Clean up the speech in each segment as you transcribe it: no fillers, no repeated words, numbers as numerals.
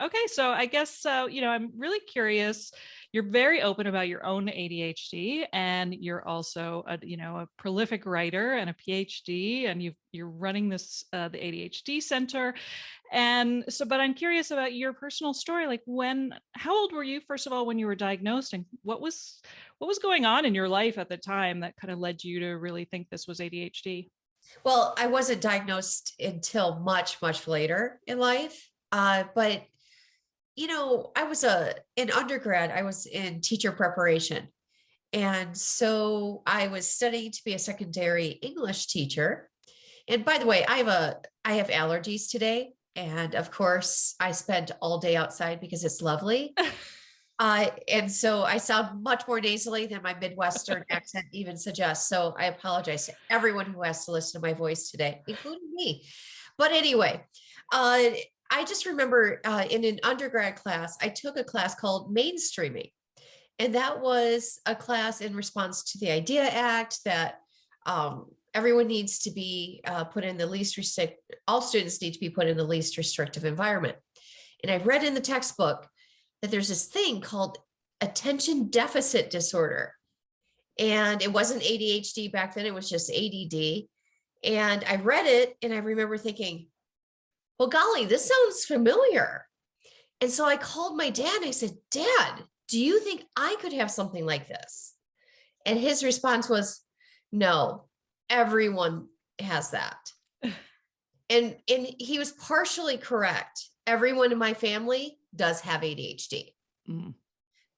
Okay, so I guess I'm really curious. You're very open about your own ADHD, and you're also a prolific writer and a PhD, and you're running this the ADHD Center, and so. But I'm curious about your personal story. Like, how old were you, first of all, when you were diagnosed, and what was going on in your life at the time that kind of led you to really think this was ADHD? Well, I wasn't diagnosed until much, much later in life. But I was in undergrad, I was in teacher preparation. And so I was studying to be a secondary English teacher. And by the way, I have allergies today. And of course, I spent all day outside because it's lovely. And so I sound much more nasally than my Midwestern accent even suggests. So I apologize to everyone who has to listen to my voice today, including me. But anyway, uh, I just remember in an undergrad class, I took a class called mainstreaming. And that was a class in response to the IDEA Act that everyone needs to be put in the least restrict, all students need to be put in the least restrictive environment. And I read in the textbook that there's this thing called attention deficit disorder. And it wasn't ADHD back then, it was just ADD. And I read it and I remember thinking, well, golly, this sounds familiar. And so I called my dad and I said, Dad, do you think I could have something like this? And his response was, no, everyone has that. And he was partially correct. Everyone in my family does have ADHD. Mm.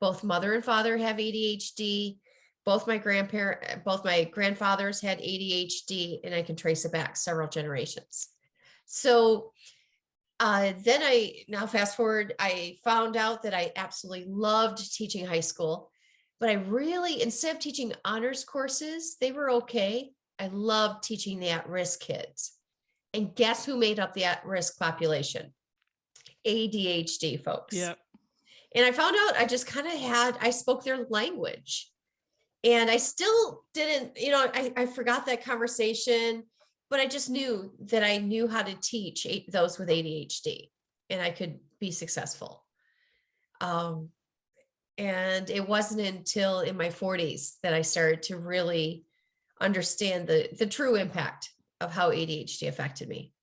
Both mother and father have ADHD. Both my grandfathers had ADHD, and I can trace it back several generations. So then now fast forward, I found out that I absolutely loved teaching high school, but I really, instead of teaching honors courses, they were okay. I loved teaching the at-risk kids. And guess who made up the at-risk population? ADHD folks. Yep. And I found out I spoke their language. And I still didn't, I forgot that conversation, but I just knew that I knew how to teach those with ADHD and I could be successful. And it wasn't until in my 40s that I started to really understand the true impact of how ADHD affected me.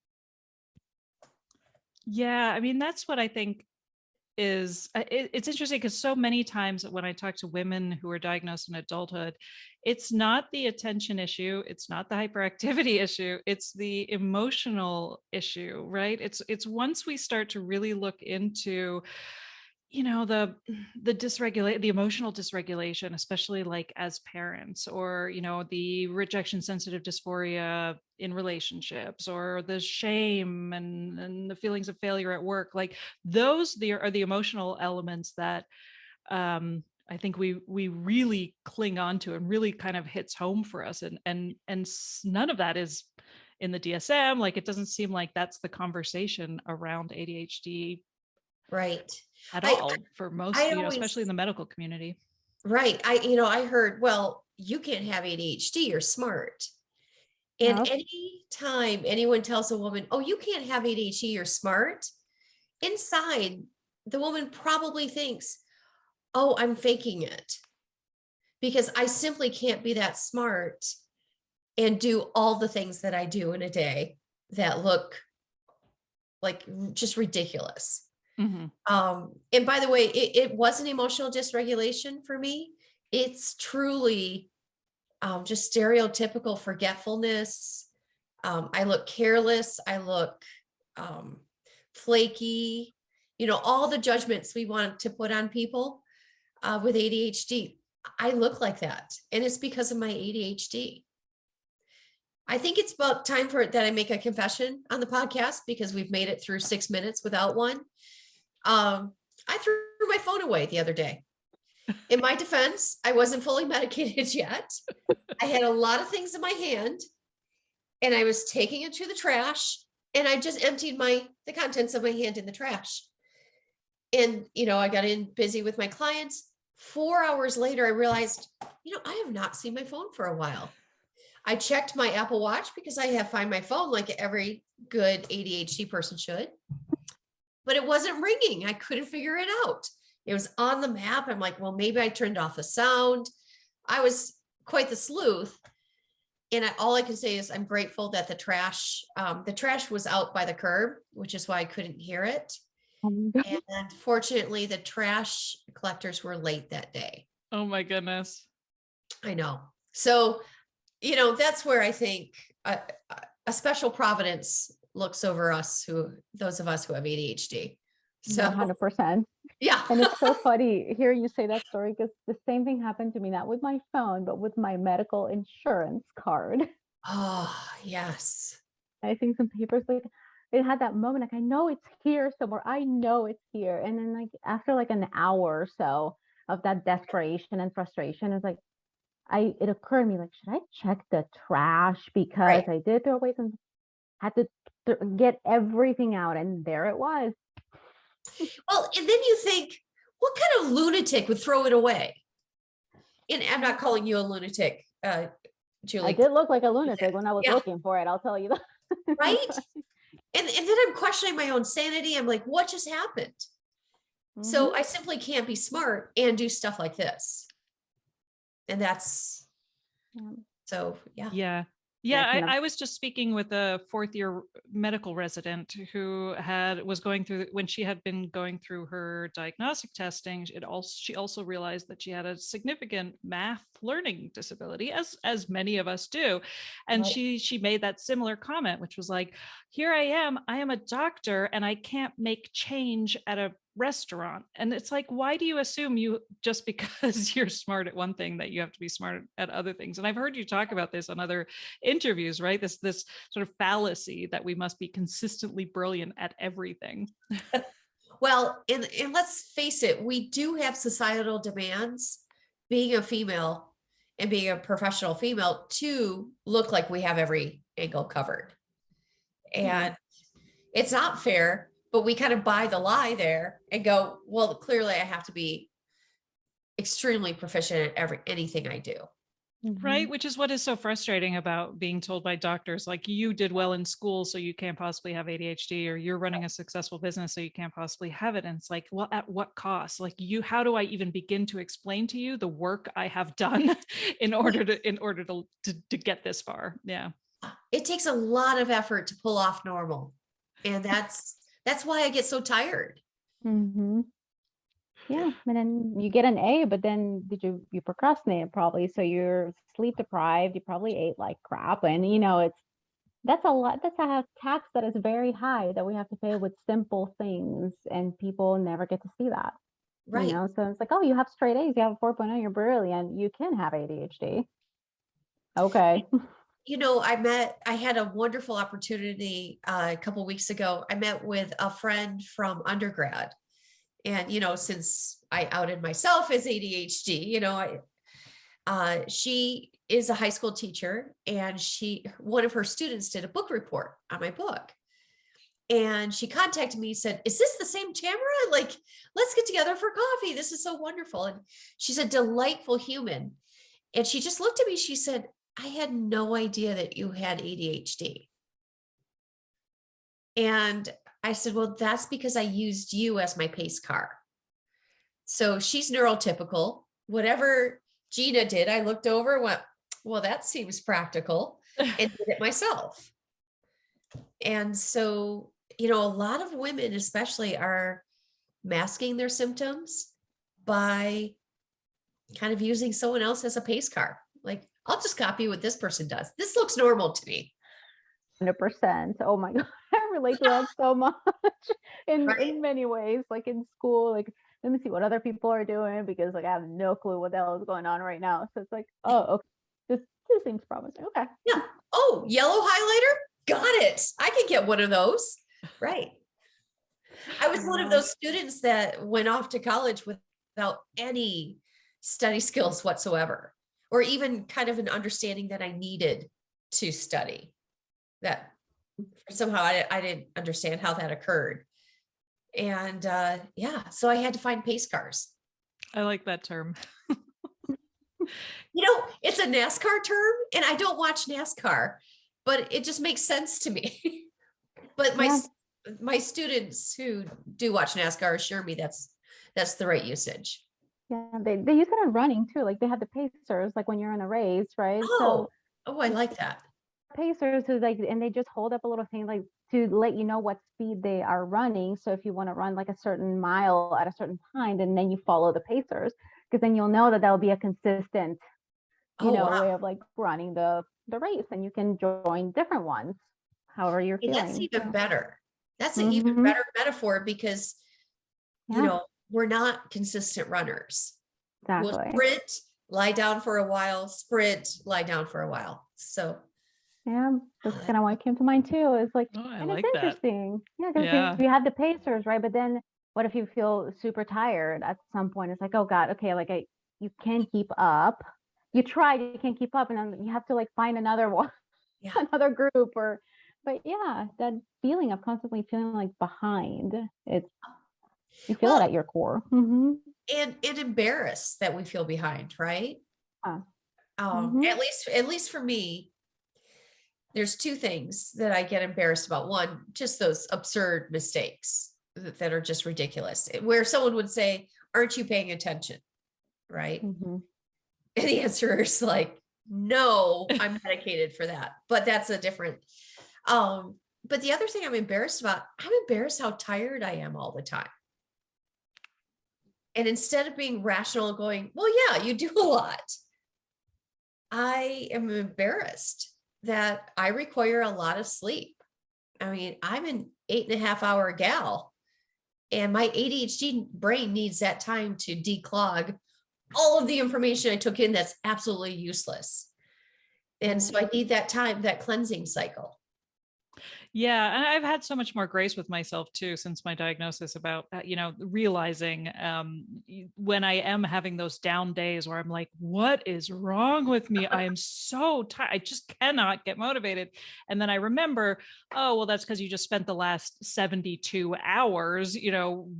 Yeah, I mean, that's what I think it's interesting because so many times when I talk to women who are diagnosed in adulthood, it's not the attention issue, it's not the hyperactivity issue, it's the emotional issue, right? It's once we start to really look into the emotional dysregulation, especially like as parents, or the rejection sensitive dysphoria in relationships, or the shame and the feelings of failure at work, like those are the emotional elements that I think we really cling on to and really kind of hits home for us, and none of that is in the DSM. Like, it doesn't seem like that's the conversation around ADHD Right. at I all for most, I especially in always the medical community. right. I heard, well, you can't have ADHD, you're smart. And Yep. any time anyone tells a woman, oh, you can't have ADHD, you're smart, inside the woman probably thinks, oh, I'm faking it because I simply can't be that smart and do all the things that I do in a day that look like just ridiculous. Mhm. And by the way, it was an emotional dysregulation for me. It's truly just stereotypical forgetfulness. I look careless. I look flaky. All the judgments we want to put on people with ADHD. I look like that. And it's because of my ADHD. I think it's about time that I make a confession on the podcast because we've made it through 6 minutes without one. I threw my phone away the other day. In my defense, I wasn't fully medicated yet. I had a lot of things in my hand and I was taking it to the trash and I just emptied the contents of my hand in the trash. And, I got in busy with my clients. 4 hours later, I realized, I have not seen my phone for a while. I checked my Apple Watch because I have Find My Phone like every good ADHD person should. but it wasn't ringing. I couldn't figure it out. It was on the map. I'm like, well, maybe I turned off the sound. I was quite the sleuth. And all I can say is I'm grateful that the trash was out by the curb, which is why I couldn't hear it. Oh my God. And fortunately, the trash collectors were late that day. Oh my goodness. I know. So, that's where I think a special providence looks over us, those of us who have ADHD. So 100%. yeah. And it's so funny hearing you say that story, because the same thing happened to me, not with my phone, but with my medical insurance card. Oh, yes. I think some papers, like, it had that moment, like, I know it's here somewhere. I know it's here. And then, like, after like an hour or so of that desperation and frustration, it's like, it occurred to me, like, should I check the trash? Because Right. I did throw away some, had to get everything out, and there it was. Well, and then you think, what kind of lunatic would throw it away? And I'm not calling you a lunatic, Julie. I did look like a lunatic when I was Yeah. looking for it, I'll tell you that. Right? And then I'm questioning my own sanity. I'm like, what just happened? So I simply can't be smart and do stuff like this. And that's, so yeah. Yeah. Yeah. I was just speaking with a fourth year medical resident who was going through, when she had been going through her diagnostic testing, she also realized that she had a significant math learning disability, as many of us do. And Right. she made that similar comment, which was like, here I am a doctor and I can't make change at a restaurant. And it's like, why do you assume just because you're smart at one thing that you have to be smart at other things? And I've heard you talk about this on other interviews, right? This sort of fallacy that we must be consistently brilliant at everything. Well, and let's face it, we do have societal demands, being a female and being a professional female, to look like we have every angle covered. And it's not fair, but we kind of buy the lie there and go, well, clearly I have to be extremely proficient at anything I do. Right. Which is what is so frustrating about being told by doctors, like, you did well in school, so you can't possibly have ADHD, or you're running a successful business, so you can't possibly have it. And it's like, well, at what cost? Like, how do I even begin to explain to you the work I have done in order to get this far? Yeah. It takes a lot of effort to pull off normal. And that's why I get so tired. Yeah, and then you get an A, but then you procrastinated probably, so you're sleep deprived. You probably ate like crap, and that's a lot. That's a tax that is very high that we have to pay with simple things, and people never get to see that. Right. So it's like, oh, you have straight A's, you have a 4.0, you're brilliant. You can have ADHD. Okay. I had a wonderful opportunity a couple of weeks ago. I met with a friend from undergrad. And, since I outed myself as ADHD, she is a high school teacher, and one of her students did a book report on my book. And she contacted me, said, is this the same Tamara? Like, let's get together for coffee. This is so wonderful. And she's a delightful human. And she just looked at me. She said, I had no idea that you had ADHD. And I said, well, that's because I used you as my pace car. So she's neurotypical. Whatever Gina did, I looked over and went, well, that seems practical, and did it myself. And so, a lot of women especially are masking their symptoms by kind of using someone else as a pace car. Like, I'll just copy what this person does. This looks normal to me. 100%. Oh my God. I relate to that so much in many ways, like in school, like, let me see what other people are doing, because like I have no clue what the hell is going on right now. So it's like, oh, okay, this seems promising. Okay. Yeah. Oh, yellow highlighter. Got it. I could get one of those. Right. I was one of those students that went off to college without any study skills whatsoever, or even kind of an understanding that I needed to study. That somehow I didn't understand how that occurred. And so I had to find pace cars. I like that term. It's a NASCAR term, and I don't watch NASCAR, but it just makes sense to me. But my students who do watch NASCAR assure me that's the right usage. Yeah, they use it in running too. Like they have the pacers, like when you're in a race, right? So Oh, I like that. pacers who like, and they just hold up a little thing like to let you know what speed they are running. So if you want to run like a certain mile at a certain time, then you follow the pacers, because then you'll know that that'll be a consistent, Oh, wow. way of like running the race, and you can join different ones, however you're Hey, feeling. that's even better. That's an even Mhm. better metaphor because, you Yeah, know, we're not consistent runners. We'll exactly. sprint, lie down for a while, sprint, lie down for a while. So Yeah, that's kind of what came to mind too. It's like, Oh, I and it's like that. interesting. Yeah, because Yeah. you have the pacers, right? But then what if you feel super tired at some point? It's like, oh God, okay, like you can't keep up. You tried, you can't keep up, and then you have to like find another one, yeah. another group, but yeah, that feeling of constantly feeling like behind, it's, you feel it Well, at your core. Mm-hmm. and embarrassed that we feel behind, right? Yeah. Mm-hmm. At least for me, there's two things that I get embarrassed about. One, just those absurd mistakes that are just ridiculous, where someone would say, aren't you paying attention? Right. Mm-hmm. And the answer is like, no, I'm medicated for that. But that's a different, but the other thing I'm embarrassed about, I'm embarrassed how tired I am all the time. And instead of being rational and going, well, yeah, you do a lot, I am embarrassed that I require a lot of sleep. I mean, I'm an 8.5 hour gal, and my ADHD brain needs that time to declog all of the information I took in that's absolutely useless. And so I need that time, that cleansing cycle. Yeah, and I've had so much more grace with myself too since my diagnosis about realizing when I am having those down days where I'm like, what is wrong with me? I am so tired. I just cannot get motivated. And then I remember, oh, well, that's because you just spent the last 72 hours,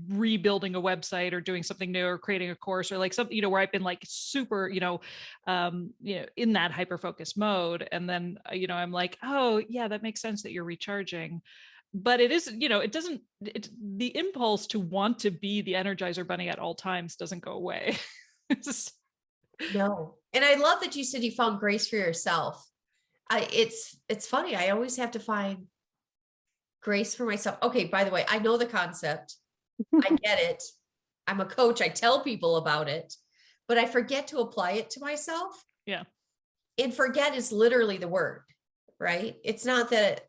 rebuilding a website or doing something new or creating a course or like something, where I've been like super, in that hyper focused mode. And then, I'm like, oh yeah, that makes sense that you're recharging. But it is, the impulse to want to be the Energizer Bunny at all times doesn't go away. No. And I love that you said you found grace for yourself. It's funny. I always have to find grace for myself. Okay, by the way, I know the concept. I get it. I'm a coach. I tell people about it, but I forget to apply it to myself. Yeah. And forget is literally the word, right? It's not that,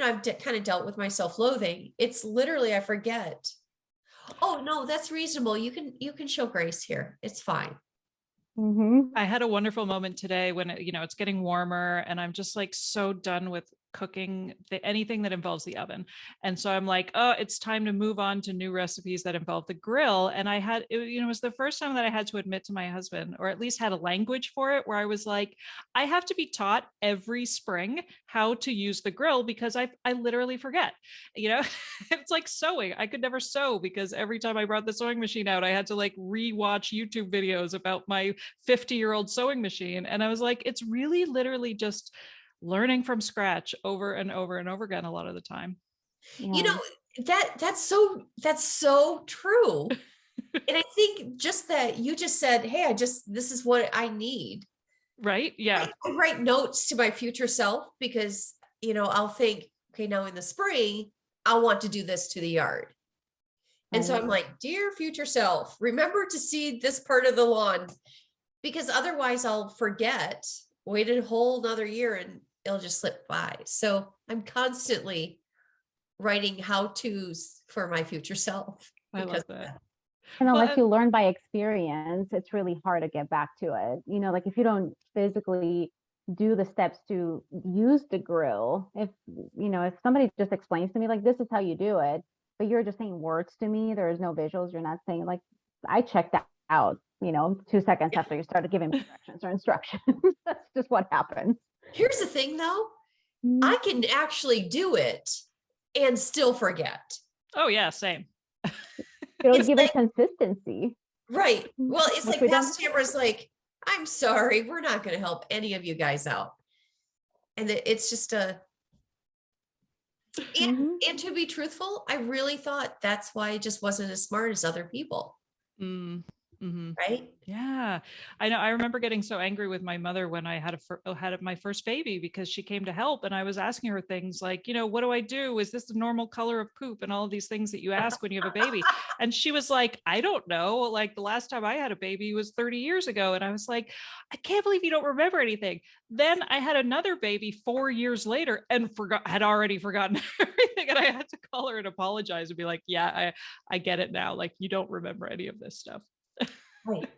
I've kind of dealt with my self-loathing. It's literally, I forget. Oh no, that's reasonable. You can show grace here. It's fine. Mm-hmm. I had a wonderful moment today when it's getting warmer and I'm just like so done with cooking anything that involves the oven. And so I'm like, oh, it's time to move on to new recipes that involve the grill. And it was the first time that I had to admit to my husband, or at least had a language for it, where I was like, I have to be taught every spring how to use the grill because I literally forget, it's like sewing. I could never sew because every time I brought the sewing machine out, I had to like rewatch YouTube videos about my 50-year-old sewing machine. And I was like, it's really literally just learning from scratch over and over and over again a lot of the time. Yeah. That's so true. And I think just that you just said, hey, this is what I need. Right. Yeah. I write notes to my future self because, I'll think, okay, now in the spring, I want to do this to the yard. And so I'm like, dear future self, remember to seed this part of the lawn, because otherwise I'll forget, wait a whole nother year and it'll just slip by. So I'm constantly writing how-tos for my future self. I love that. And Well, unless you learn by experience, it's really hard to get back to it. Like if you don't physically do the steps to use the grill, if somebody just explains to me, like, this is how you do it, but you're just saying words to me, there is no visuals, you're not saying, like, I checked that out, 2 seconds after you started giving me instructions. That's just what happens. Here's the thing though, I can actually do it and still forget. Oh yeah, same. It'll give it consistency. Right. Well, it's like Pastor Tamara's like, I'm sorry, we're not going to help any of you guys out. And it's just And to be truthful, I really thought that's why I just wasn't as smart as other people. Mm-hmm. Right. Yeah, I know. I remember getting so angry with my mother when I had my first baby, because she came to help and I was asking her things like, what do I do? Is this the normal color of poop? And all of these things that you ask when you have a baby. And she was like, I don't know. Like the last time I had a baby was 30 years ago. And I was like, I can't believe you don't remember anything. Then I had another baby 4 years later and had already forgotten everything. And I had to call her and apologize and be like, yeah, I get it now. Like you don't remember any of this stuff. Right.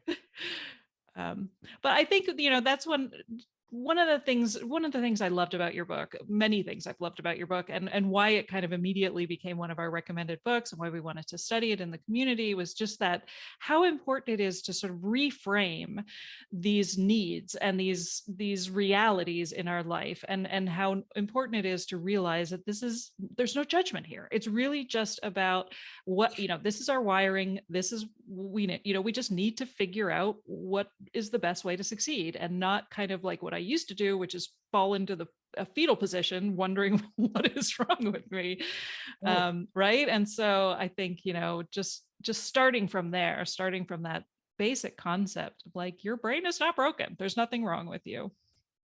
But I think, that's one of the things I loved about your book, many things I've loved about your book, and why it kind of immediately became one of our recommended books and why we wanted to study it in the community, was just that how important it is to sort of reframe these needs and these realities in our life, and how important it is to realize that there's no judgment here. It's really just about what, this is our wiring. This is, we just need to figure out what is the best way to succeed, and not kind of like what I used to do, which is fall into a fetal position, wondering what is wrong with me. Right. And so I think, just starting from that basic concept of like, your brain is not broken. There's nothing wrong with you.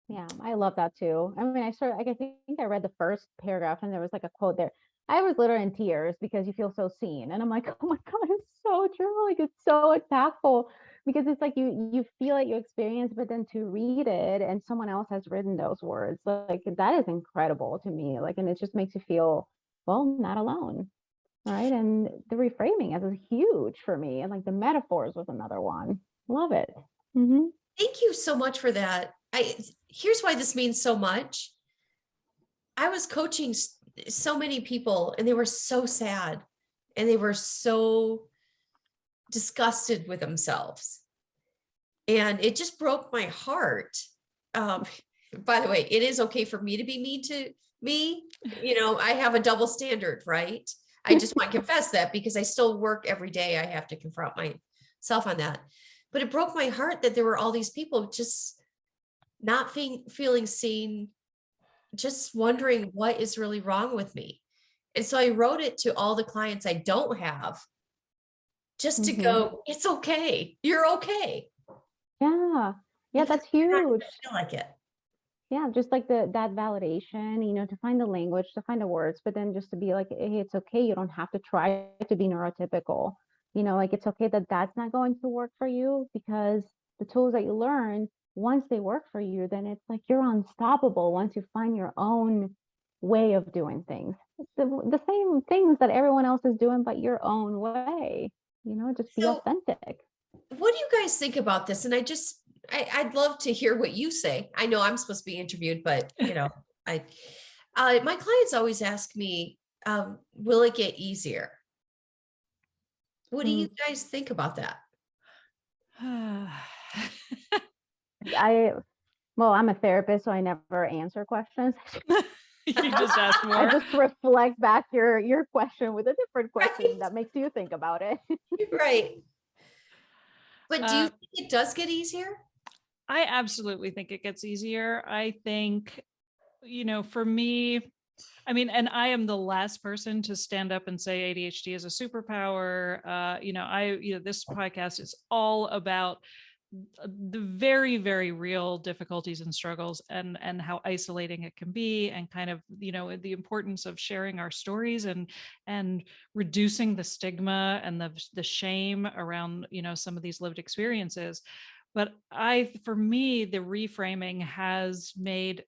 Yeah, I love that too. I mean, I started, like, I think I read the first paragraph and there was like a quote there. I was literally in tears because you feel so seen. And I'm like, oh my God, it's so true. Like, it's so impactful, because it's like you feel it, you experience, but then to read it and someone else has written those words, like that is incredible to me. Like, and it just makes you feel, well, not alone. Right. And the reframing is huge for me. And like the metaphors was another one. Love it. Mm-hmm. Thank you so much for that. Here's why this means so much. I was coaching so many people and they were so sad and they were so disgusted with themselves. And it just broke my heart. By the way, it is okay for me to be mean to me. I have a double standard, right? I just want to confess that, because I still work every day. I have to confront myself on that. But it broke my heart that there were all these people just not feeling seen, just wondering what is really wrong with me. And so I wrote it to all the clients I don't have, just to go, it's okay. You're okay. Yeah. Yeah, that's huge. I feel like it. Yeah, just like that validation, to find the language, to find the words, but then just to be like, hey, it's okay. You don't have to try to be neurotypical. Like, it's okay that that's not going to work for you, because the tools that you learn, once they work for you, then it's like you're unstoppable once you find your own way of doing things. It's the same things that everyone else is doing, but your own way. Just be authentic. What do you guys think about this? And I'd love to hear what you say. I know I'm supposed to be interviewed, but my clients always ask me, will it get easier? What do you guys think about that? I'm a therapist, so I never answer questions. You just ask more. I just reflect back your question with a different question that makes you think about it. Right. But do you think it does get easier? I absolutely think it gets easier. I think, for me, I mean, and I am the last person to stand up and say ADHD is a superpower. This podcast is all about the very, very real difficulties and struggles, and how isolating it can be, and kind of, the importance of sharing our stories and reducing the stigma and the shame around, some of these lived experiences. But for me, the reframing has made,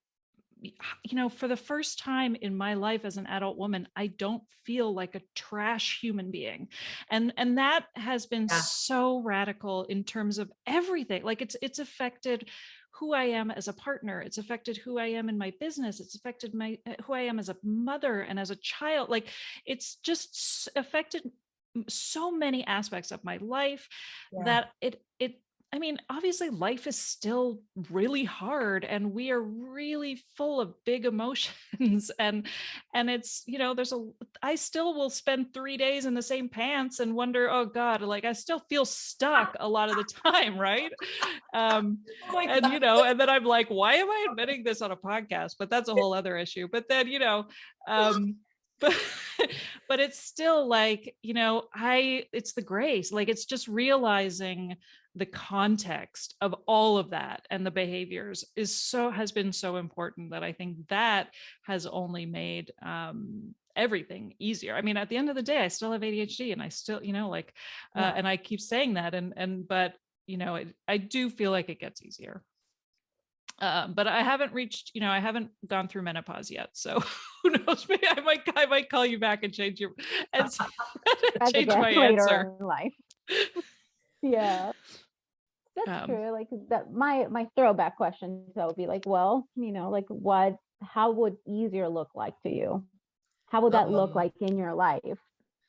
for the first time in my life as an adult woman, I don't feel like a trash human being. And that has been so radical in terms of everything. Like it's affected who I am as a partner. It's affected who I am in my business. It's affected who I am as a mother and as a child. Like, it's just affected so many aspects of my life that I mean, obviously life is still really hard and we are really full of big emotions and it's, I still will spend 3 days in the same pants and wonder, oh God, like I still feel stuck a lot of the time. Right. And then I'm like, why am I admitting this on a podcast? But that's a whole other issue. But then, but but it's still like, it's the grace, like it's just realizing the context of all of that and the behaviors has been so important, that I think that has only made everything easier. I mean, at the end of the day, I still have ADHD, and I still, and I keep saying that, but I do feel like it gets easier. But I haven't reached, I haven't gone through menopause yet. So who knows? Maybe I might call you back and change change my later answer. in life. Yeah, that's Um, true. Like that, my throwback question that would be like, well, like how would easier look like to you? How would that look like in your life?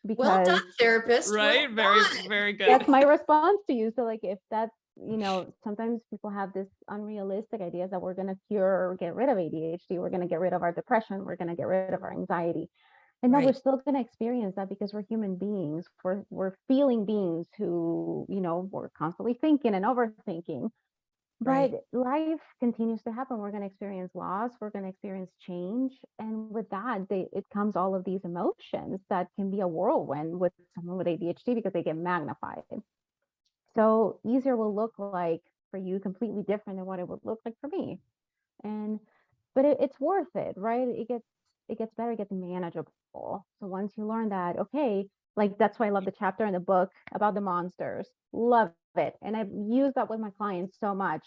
Well done, Because therapist. Well right. Very, done. very good. that's my response to you. So like if that's, sometimes people have this unrealistic ideas that we're going to cure or get rid of ADHD, we're going to get rid of our depression, we're going to get rid of our anxiety. And no, we're still going to experience that because we're human beings. We're feeling beings who, we're constantly thinking and overthinking. But life continues to happen. We're going to experience loss. We're going to experience change. And with that, it comes all of these emotions that can be a whirlwind with someone with ADHD because they get magnified. So easier will look like for you completely different than what it would look like for me. And but it's worth it, right? It gets better, it gets manageable. So once you learn that, okay, like that's why I love the chapter in the book about the monsters. Love it. And I've used that with my clients so much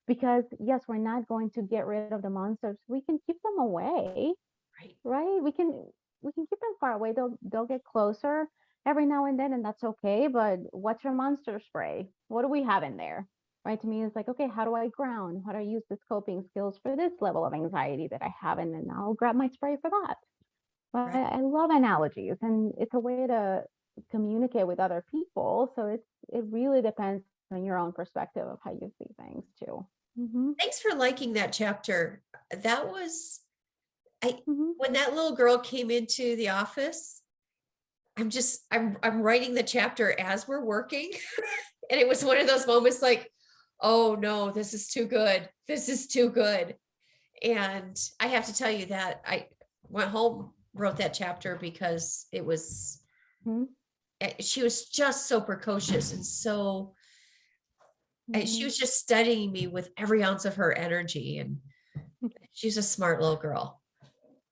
because yes, we're not going to get rid of the monsters. We can keep them away, right? We can keep them far away. They'll get closer every now and then, and that's okay. But what's your monster spray? What do we have in there? Right, to me, it's like, okay, how do I ground? How do I use this coping skills for this level of anxiety that I have? And then I'll grab my spray for that. But I love analogies, and it's a way to communicate with other people. So it really depends on your own perspective of how you see things too. Thanks for liking that chapter. That was, Mm-hmm. when that little girl came into the office, I'm writing the chapter as we're working. And it was one of those moments like, oh no, this is too good. This is too good. And I have to tell you that I went home, wrote that chapter because it was, she was just so precocious and so, she was just studying me with every ounce of her energy. And she's a smart little girl.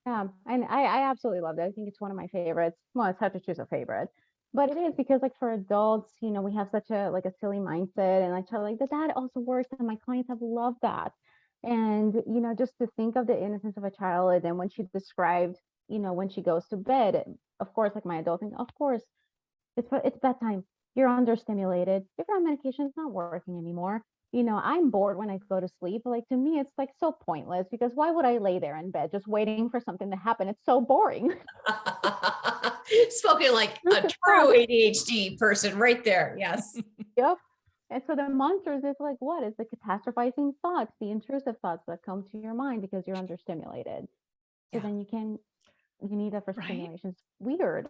Yeah, and I absolutely loved it. I think it's one of my favorites. Well, it's hard to choose a favorite, but it is because like for adults, we have such a silly mindset, and I try like that also works, and my clients have loved that. And just to think of the innocence of a child, and when she described, when she goes to bed, of course, like my adult thing, of course, it's bedtime. You're understimulated. You're on medication. It's not working anymore. I'm bored when I go to sleep. Like to me, it's like so pointless because why would I lay there in bed just waiting for something to happen? It's so boring. Spoken like a true ADHD person right there. Yes. Yep. And so the monsters is like what? It's the catastrophizing thoughts, the intrusive thoughts that come to your mind because you're understimulated. So then you need that for stimulation. It's weird.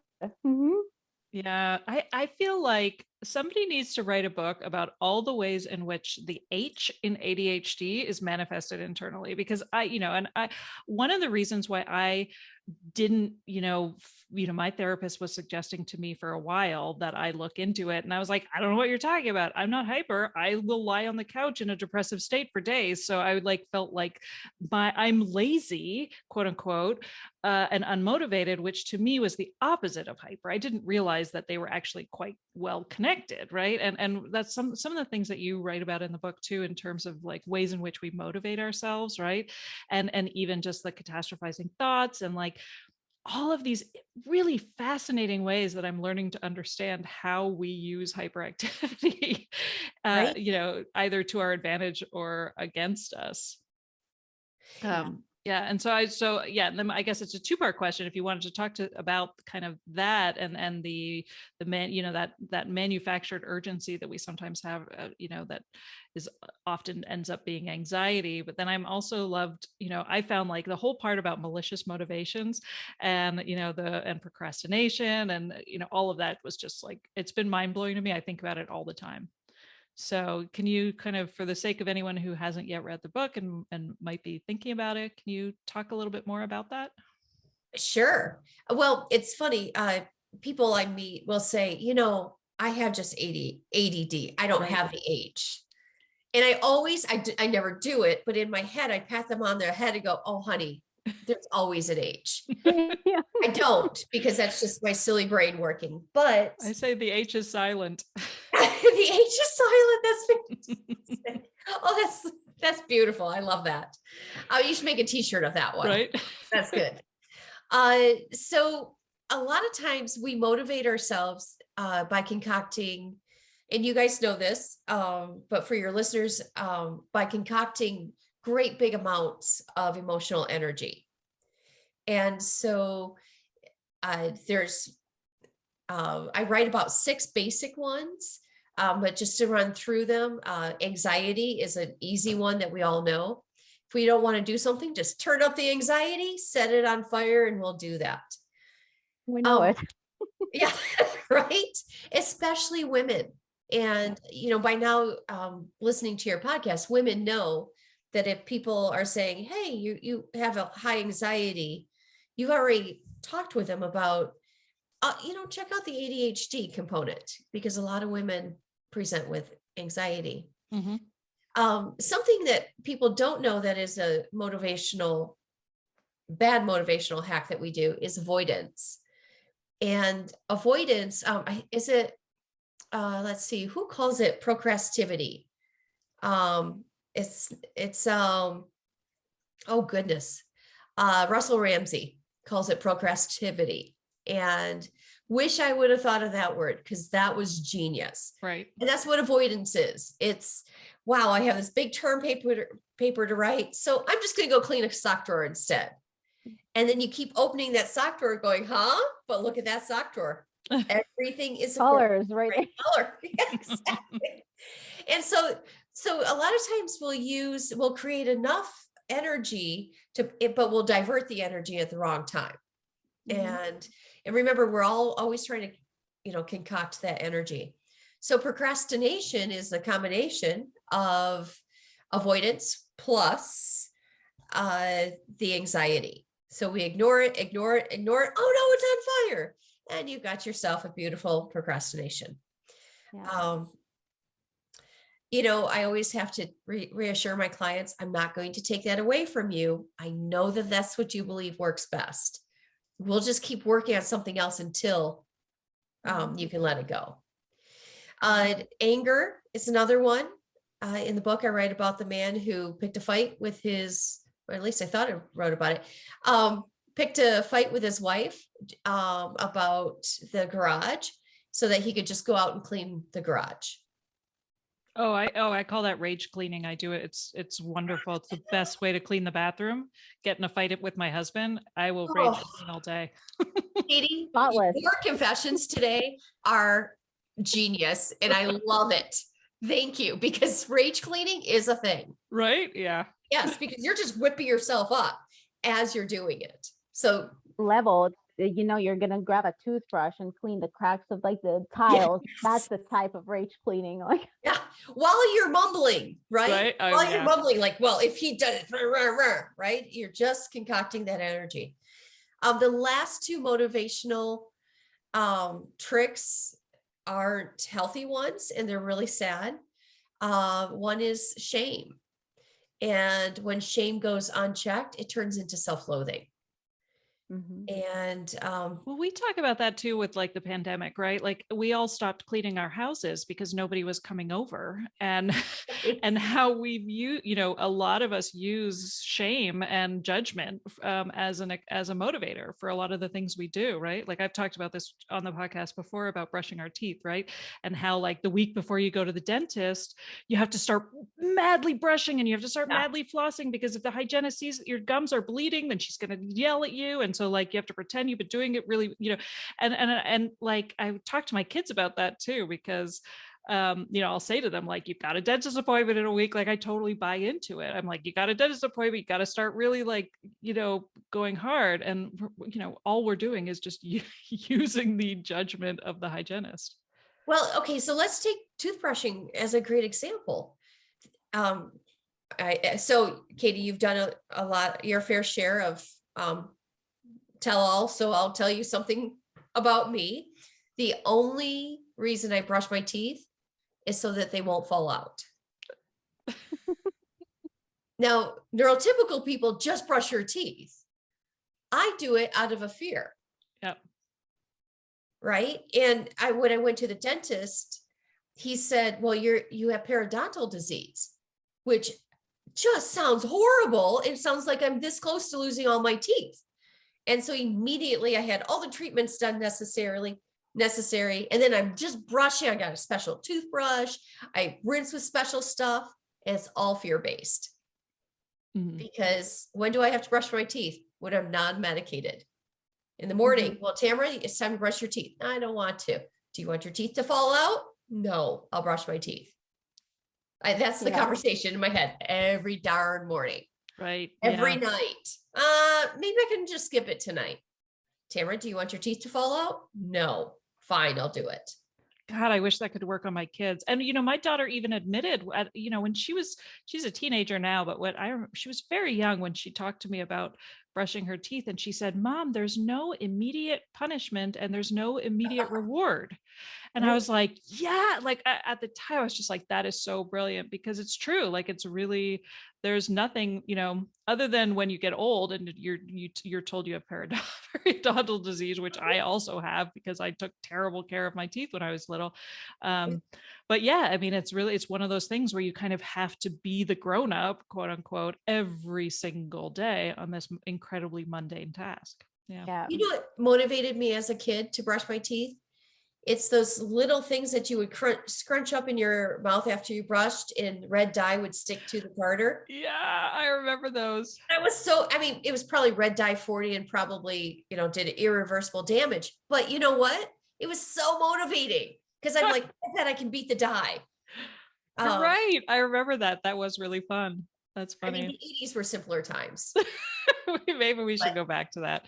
Yeah, I feel like somebody needs to write a book about all the ways in which the H in ADHD is manifested internally, because one of the reasons why I didn't, my therapist was suggesting to me for a while that I look into it. And I was like, I don't know what you're talking about. I'm not hyper. I will lie on the couch in a depressive state for days. So I felt like I'm lazy, quote unquote, and unmotivated, which to me was the opposite of hyper. I didn't realize that they were actually quite well connected. Right. And that's some of the things that you write about in the book too, in terms of like ways in which we motivate ourselves. Right. And even just the catastrophizing thoughts and like all of these really fascinating ways that I'm learning to understand how we use hyperactivity, either to our advantage or against us. And then I guess it's a two-part question. If you wanted to talk about kind of that and the that manufactured urgency that we sometimes have, that is often ends up being anxiety. But then I'm also loved, I found like the whole part about malicious motivations and, and procrastination and, all of that was just like, it's been mind blowing to me. I think about it all the time. So can you kind of, for the sake of anyone who hasn't yet read the book and might be thinking about it, can you talk a little bit more about that? Sure. Well, it's funny. People I meet will say, I have just ADD. I don't Right. have the H. And I always, I never do it, but in my head, I pat them on their head and go, oh, honey, there's always an H. Yeah. I don't, because that's just my silly brain working. But I say the H is silent. the H is silent. That's fantastic. Oh, that's beautiful. I love that. You should make a t-shirt of that one. Right. That's good. So a lot of times we motivate ourselves by concocting, and you guys know this, but for your listeners, by concocting great big amounts of emotional energy. And so there's, I write about 6 basic ones, but just to run through them, anxiety is an easy one that we all know. If we don't want to do something, just turn up the anxiety, set it on fire, and we'll do that. We know it. Yeah, right. Especially women. And, by now, listening to your podcast, women know that if people are saying, hey, you have a high anxiety, you've already talked with them about, check out the ADHD component, because a lot of women present with anxiety. Mm-hmm. Something that people don't know that is a bad motivational hack that we do is avoidance. And avoidance, let's see, who calls it procrastivity? It's oh goodness. Russell Ramsey calls it procrastivity, and wish I would have thought of that word, because that was genius. Right. And that's what avoidance is. It's, wow, I have this big term paper to write, so I'm just going to go clean a sock drawer instead. And then you keep opening that sock drawer going, but look at that sock drawer. Everything is Colors, right? Color. Exactly. And so a lot of times we'll create enough energy but we'll divert the energy at the wrong time. Mm-hmm. And remember, we're always trying to, concoct that energy. So procrastination is the combination of avoidance plus the anxiety. So we ignore it. Oh no, it's on fire. And you got yourself a beautiful procrastination. Yeah. I always have to reassure my clients, I'm not going to take that away from you. I know that that's what you believe works best. We'll just keep working on something else until you can let it go. Anger is another one. In the book, I write about the man who picked a fight with or at least I thought I wrote about it, picked a fight with his wife about the garage so that he could just go out and clean the garage. I call that rage cleaning. I do it. It's wonderful. It's the best way to clean the bathroom. Get in a fight with my husband, I will rage clean all day. Katie, Spotless. your confessions today are genius, and I love it. Thank you, because rage cleaning is a thing. Right? Yeah. Yes, because you're just whipping yourself up as you're doing it. So level, you're gonna grab a toothbrush and clean the cracks of like the tiles. Yes. That's the type of rage cleaning. Like, yeah, while you're mumbling, right? While you're mumbling, like, well, if he does it, right? You're just concocting that energy. The last 2 motivational tricks aren't healthy ones, and they're really sad. One is shame. And when shame goes unchecked, it turns into self-loathing. Mm-hmm. And well, we talk about that too with like the pandemic, right? Like we all stopped cleaning our houses because nobody was coming over, and how we've a lot of us use shame and judgment as a motivator for a lot of the things we do, right? Like I've talked about this on the podcast before about brushing our teeth, right? And how like the week before you go to the dentist, you have to start madly brushing and you have to start madly flossing, because if the hygienist sees that your gums are bleeding, then she's going to yell at you. And so like you have to pretend you've been doing it really, and like I talk to my kids about that too, because I'll say to them, like, you've got a dentist appointment in a week. Like I totally buy into it. I'm like, you got a dentist appointment, you got to start really like, going hard. And, all we're doing is just using the judgment of the hygienist. Well, okay. So let's take toothbrushing as a great example. So Katie, you've done a lot, your fair share of tell all, so I'll tell you something about me. The only reason I brush my teeth is so that they won't fall out. Now, neurotypical people just brush your teeth. I do it out of a fear. Yep. Right. And when I went to the dentist, he said, well, you have periodontal disease, which just sounds horrible. It sounds like I'm this close to losing all my teeth. And so immediately I had all the treatments done necessary. And then I'm just brushing. I got a special toothbrush. I rinse with special stuff. And it's all fear-based. Mm-hmm. Because when do I have to brush my teeth? When I'm non-medicated. In the morning. Mm-hmm. Well, Tamara, it's time to brush your teeth. I don't want to. Do you want your teeth to fall out? No, I'll brush my teeth. That's the conversation in my head every darn morning. Right. Every night. Maybe I can just skip it tonight. Tamara, do you want your teeth to fall out? No. Fine, I'll do it. God, I wish that could work on my kids. And, my daughter even admitted, when she's a teenager now, but she was very young when she talked to me about brushing her teeth. And she said, Mom, there's no immediate punishment and there's no immediate reward. And I was like, yeah, like at the time I was just like, that is so brilliant, because it's true. Like, it's really, there's nothing, other than when you get old and you're told you have periodontal disease, which I also have because I took terrible care of my teeth when I was little. But yeah, I mean, it's one of those things where you kind of have to be the grown up, quote unquote, every single day on this incredibly mundane task. Yeah. You know what motivated me as a kid to brush my teeth? It's those little things that you would scrunch up in your mouth after you brushed, and red dye would stick to the garter. Yeah, I remember those. That was it was probably red dye 40 and probably, did irreversible damage. But you know what? It was so motivating because I'm like, I bet I can beat the dye. Right. I remember that. That was really fun. That's funny. I mean, the 80s were simpler times. Maybe we should go back to that.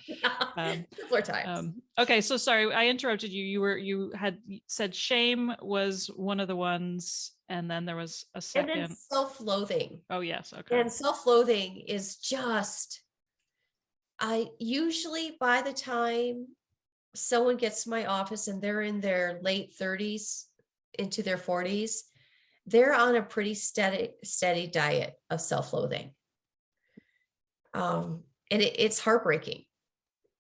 Simpler times. Okay. So sorry, I interrupted you. You had said shame was one of the ones, and then there was a second. And then self-loathing. Oh yes. Okay. And self-loathing is just, usually by the time someone gets to my office and they're in their late 30s into their 40s, they're on a pretty steady diet of self-loathing. And it's heartbreaking.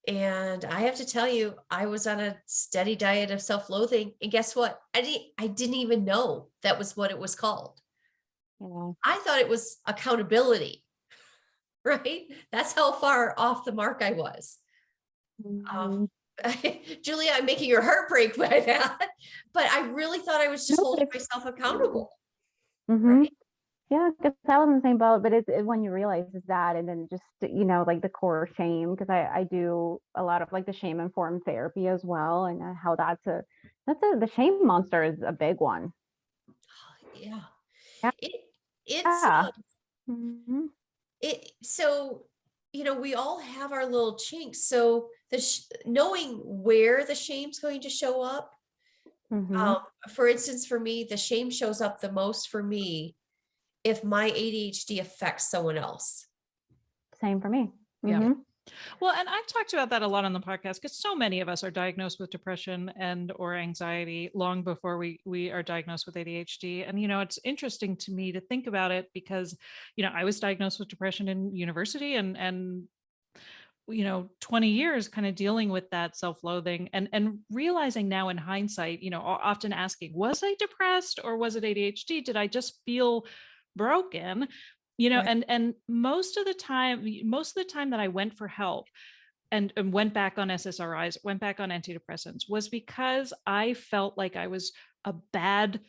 And I have to tell you, I was on a steady diet of self-loathing. And guess what? I didn't even know that was what it was called. Yeah. I thought it was accountability, right? That's how far off the mark I was. Mm-hmm. Julia, I'm making your heart break by that, but I really thought I was just holding myself accountable. Mm-hmm. Right? Yeah, because I was in the same boat, but it's when you realize it's that, and then just, like the core shame, because I do a lot of like the shame informed therapy as well, and how the shame monster is a big one. Yeah. So, we all have our little chinks. So knowing where the shame's going to show up. Mm-hmm. For instance, for me, the shame shows up the most for me if my ADHD affects someone else. Same for me. Mm-hmm. Yeah. Well, and I've talked about that a lot on the podcast, because so many of us are diagnosed with depression and or anxiety long before we are diagnosed with ADHD. And, it's interesting to me to think about it because, I was diagnosed with depression in university and 20 years kind of dealing with that self-loathing and realizing now in hindsight, often asking, was I depressed or was it ADHD? Did I just feel broken? Right. And most of the time that I went for help and went back on SSRIs, went back on antidepressants, was because I felt like I was a bad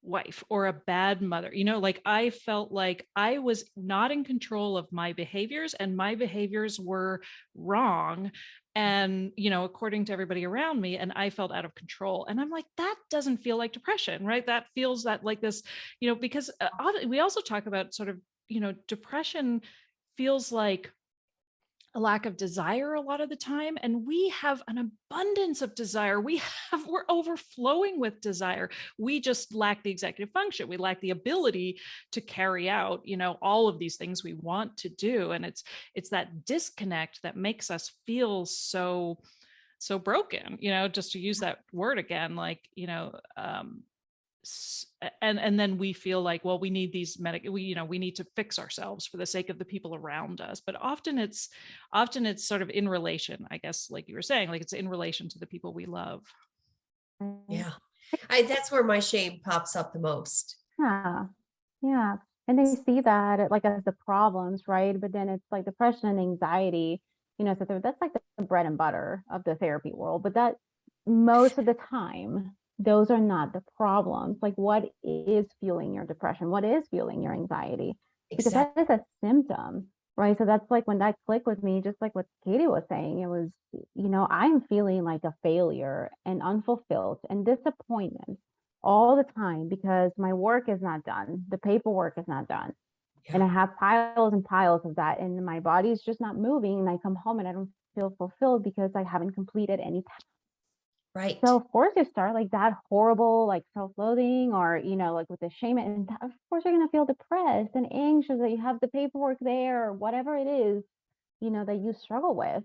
wife or a bad mother. Like I felt like I was not in control of my behaviors, and my behaviors were wrong. And, according to everybody around me, and I felt out of control. And I'm like, that doesn't feel like depression, right? That feels that like this, because we also talk about sort of, depression feels like a lack of desire a lot of the time, and we have an abundance of desire. We're overflowing with desire. We just lack the executive function. We lack the ability to carry out, all of these things we want to do. And it's that disconnect that makes us feel so broken, just to use that word again, like, and then we feel like, well, we need these we need to fix ourselves for the sake of the people around us. But often it's sort of in relation, I guess, like you were saying, like it's in relation to the people we love. Right. Yeah. That's where my shame pops up the most. Yeah. Yeah. And they see that like as the problems, right? But then it's like depression and anxiety, so that's like the bread and butter of the therapy world. But that most of the time, those are not the problems. Like what is fueling your depression? What is fueling your anxiety? Because that Exactly. is a symptom, right? So that's like when that clicked with me, just like what Katie was saying, it was, I'm feeling like a failure and unfulfilled and disappointment all the time because my work is not done, the paperwork is not done, and Yeah. I have piles and piles of that, and my body is just not moving, and I come home and I don't feel fulfilled because I haven't completed any task. Right. So of course you start like that horrible like self-loathing, or like with the shame, and of course you're going to feel depressed and anxious that you have the paperwork there or whatever it is that you struggle with.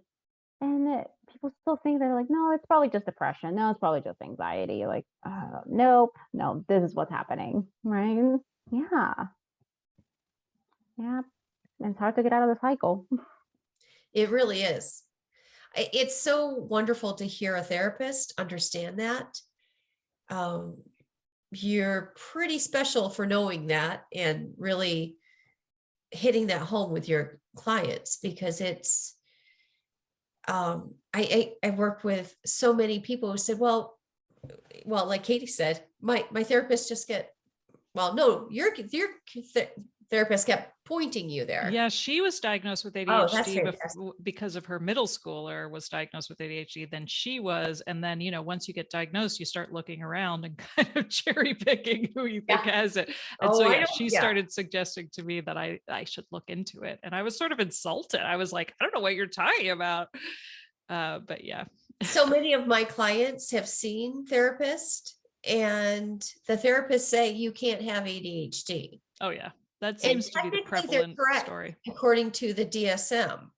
And people still think, they're like, no, it's probably just depression. No, it's probably just anxiety. Like, nope, no, this is what's happening, right? Yeah, yeah. And it's hard to get out of the cycle. It really is. It's so wonderful to hear a therapist understand that. Um, you're pretty special for knowing that and really hitting that home with your clients, because it's I work with so many people who said, well, like Katie said, my therapist just well, no, your therapist kept pointing you there. Yeah, she was diagnosed with Oh, that's ADHD fantastic. because of her middle schooler was diagnosed with ADHD. Then she was, and then once you get diagnosed, you start looking around and kind of cherry picking who you think Yeah. has it. And so Oh, I yeah, know. she Yeah. started suggesting to me that I should look into it, and I was sort of insulted. I was like, I don't know what you're talking about, but yeah. So many of my clients have seen therapists, and the therapists say you can't have ADHD. Oh yeah, that And seems to be the technically they're prevalent correct story. according to the DSM.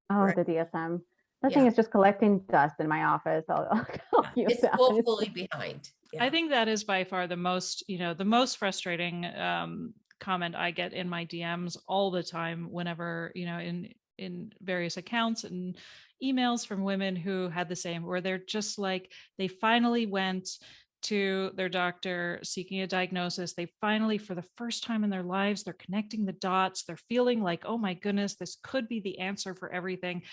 Oh, Right. the DSM. That thing Yeah. is just collecting dust in my office. I'll tell you It's that. woefully behind. I Yeah. think that is by far the most frustrating comment I get in my DMs all the time, whenever, in various accounts and emails from women who had the same, where they're just like, they finally went to their doctor seeking a diagnosis. They finally, for the first time in their lives, they're connecting the dots. They're feeling like, oh my goodness, this could be the answer for everything.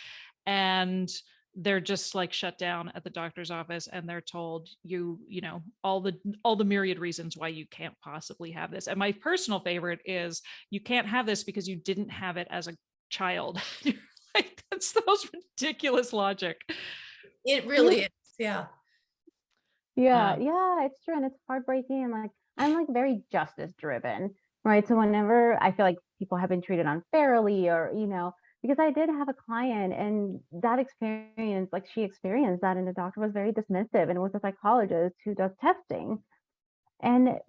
And they're just like shut down at the doctor's office, and they're told, all the myriad reasons why you can't possibly have this. And my personal favorite is, you can't have this because you didn't have it as a child. Like, that's the most ridiculous logic. It really is. Yeah. Yeah, um, yeah, it's true. And it's heartbreaking. And like, I'm like very justice driven, right? So whenever I feel like people have been treated unfairly, or, because I did have a client and that experience, like she experienced that, and the doctor was very dismissive, and it was a psychologist who does testing. And it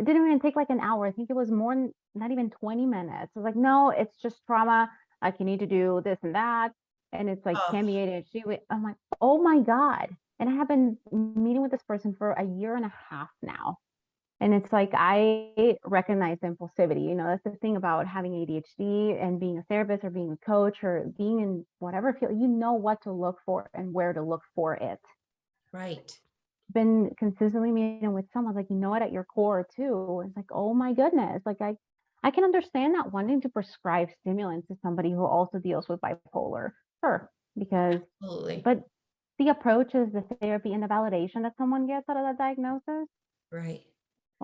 didn't even take like an hour. I think it was not even 20 minutes. I was like, no, it's just trauma. Like you need to do this and that. And it's like, Oh, can be ADHD. I'm like, oh my God. And I have been meeting with this person for a year and a half now. And it's like, I recognize the impulsivity. That's the thing about having ADHD and being a therapist or being a coach or being in whatever field, what to look for and where to look for it. right. Been consistently meeting with someone like, what, at your core too, it's like, oh my goodness, like I can understand not wanting to prescribe stimulants to somebody who also deals with bipolar. Sure, because Absolutely. but the approach is the therapy and the validation that someone gets out of that diagnosis. Right.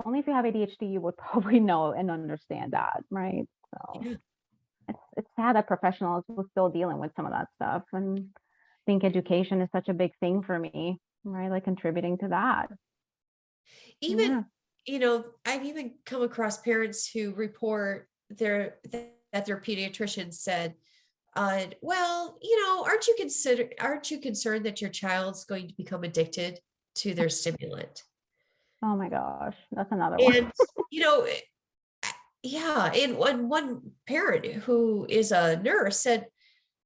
Only if you have ADHD you would probably know and understand that, right? So Yeah. it's sad that professionals were still dealing with some of that stuff, and I think education is such a big thing for me, right? Like contributing to that. Even, Yeah. I've even come across parents who report that their pediatrician said, well, aren't you concerned that your child's going to become addicted to their stimulant? Oh my gosh, that's another one. And, you know, yeah. And one parent who is a nurse said,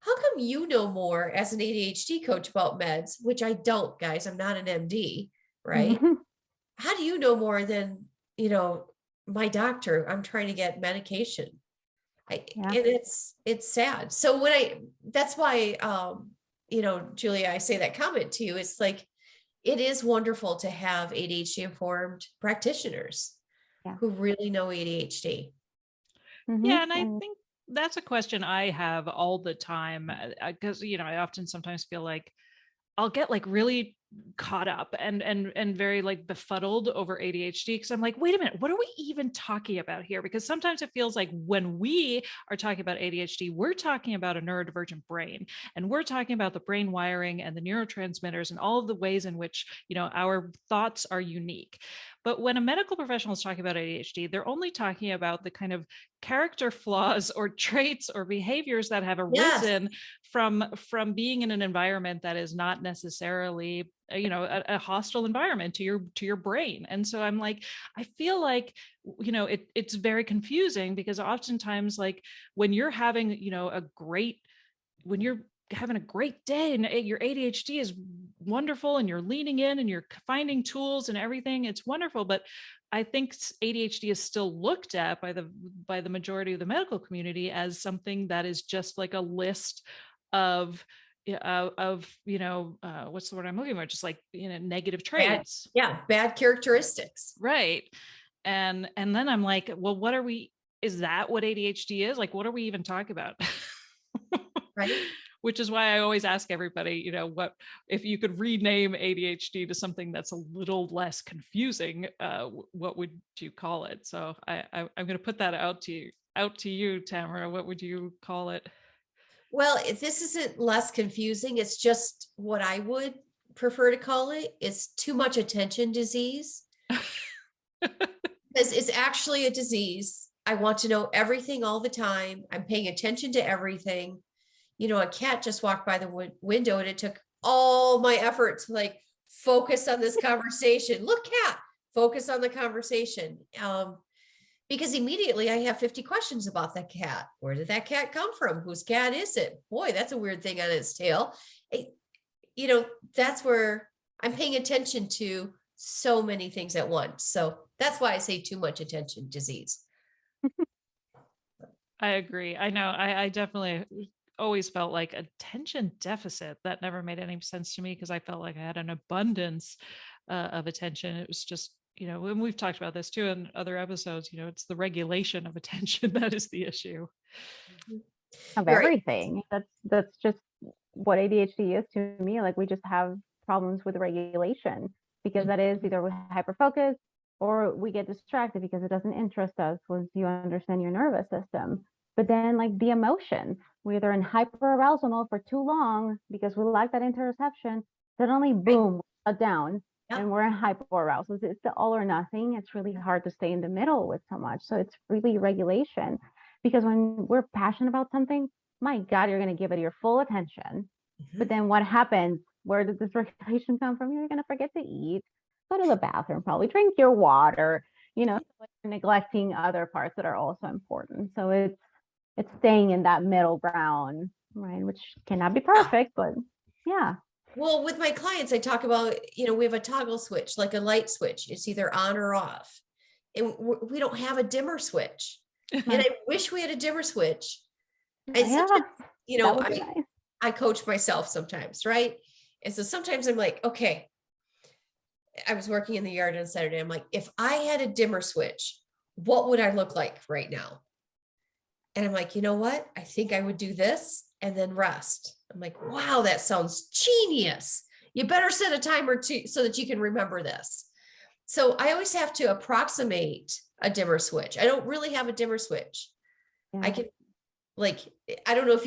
how come you know more as an ADHD coach about meds, which I don't, guys, I'm not an MD, right? How do you know more than, my doctor? I'm trying to get medication. Yeah. And it's sad. So that's why, Julia, I say that comment to you. It's like, it is wonderful to have ADHD informed practitioners Yeah. who really know ADHD. Yeah. And I think that's a question I have all the time, because, I often sometimes feel like I'll get like really caught up and very like befuddled over ADHD, because I'm like, wait a minute, what are we even talking about here? Because sometimes it feels like when we are talking about ADHD, we're talking about a neurodivergent brain, and we're talking about the brain wiring and the neurotransmitters and all of the ways in which, our thoughts are unique. But when a medical professional is talking about ADHD, they're only talking about the kind of character flaws or traits or behaviors that have arisen from being in an environment that is not necessarily a hostile environment to your brain. And so I'm like, I feel like it's very confusing, because oftentimes, like, when you're having when you're having a great day and your ADHD is wonderful and you're leaning in and you're finding tools and everything, it's wonderful. But I think ADHD is still looked at by the majority of the medical community as something that is just like a list of what's the word I'm looking for? Just like, negative traits. Bad characteristics. Right. And then I'm like, well, is that what ADHD is? Like, what are we even talking about? Right. Which is why I always ask everybody, what if you could rename ADHD to something that's a little less confusing, what would you call it? So I'm going to put that out to you, Tamara. What would you call it? Well, if this isn't less confusing, it's just what I would prefer to call it. It's too much attention disease. Because it's actually a disease. I want to know everything all the time. I'm paying attention to everything. A cat just walked by the window, and it took all my effort to like focus on this conversation. Look, cat, focus on the conversation. Because immediately I have 50 questions about that cat. Where did that cat come from? Whose cat is it? Boy, that's a weird thing on its tail. That's where I'm paying attention to so many things at once. So that's why I say too much attention disease. I agree. I know. I definitely always felt like attention deficit. That never made any sense to me, because I felt like I had an abundance of attention. It was just, and we've talked about this too in other episodes, it's the regulation of attention that is the issue. Of everything. That's just what ADHD is to me. Like, we just have problems with regulation, because that is either we hyperfocus or we get distracted because it doesn't interest us once you understand your nervous system. But then, like, the emotions, we're either in hyperarousal mode for too long because we lack that interoception, suddenly boom, shut down. Yep. And we're in hyperarousal. It's the all or nothing. It's really hard to stay in the middle with so much. So it's really regulation, because when we're passionate about something, my God, you're going to give it your full attention. But then what happens? Where does this regulation come from? You're going to forget to eat, go to the bathroom, probably drink your water, neglecting other parts that are also important. So it's staying in that middle ground, right? Which cannot be perfect, but yeah. Well, with my clients, I talk about, we have a toggle switch, like a light switch. It's either on or off. And we don't have a dimmer switch. And I wish we had a dimmer switch. I coach myself sometimes, right? And so sometimes I'm like, okay, I was working in the yard on Saturday. I'm like, if I had a dimmer switch, what would I look like right now? And I'm like, you know what? I think I would do this and then rest. I'm like, wow, that sounds genius. You better set a timer so that you can remember this. So I always have to approximate a dimmer switch. I don't really have a dimmer switch. Yeah. I can, I don't know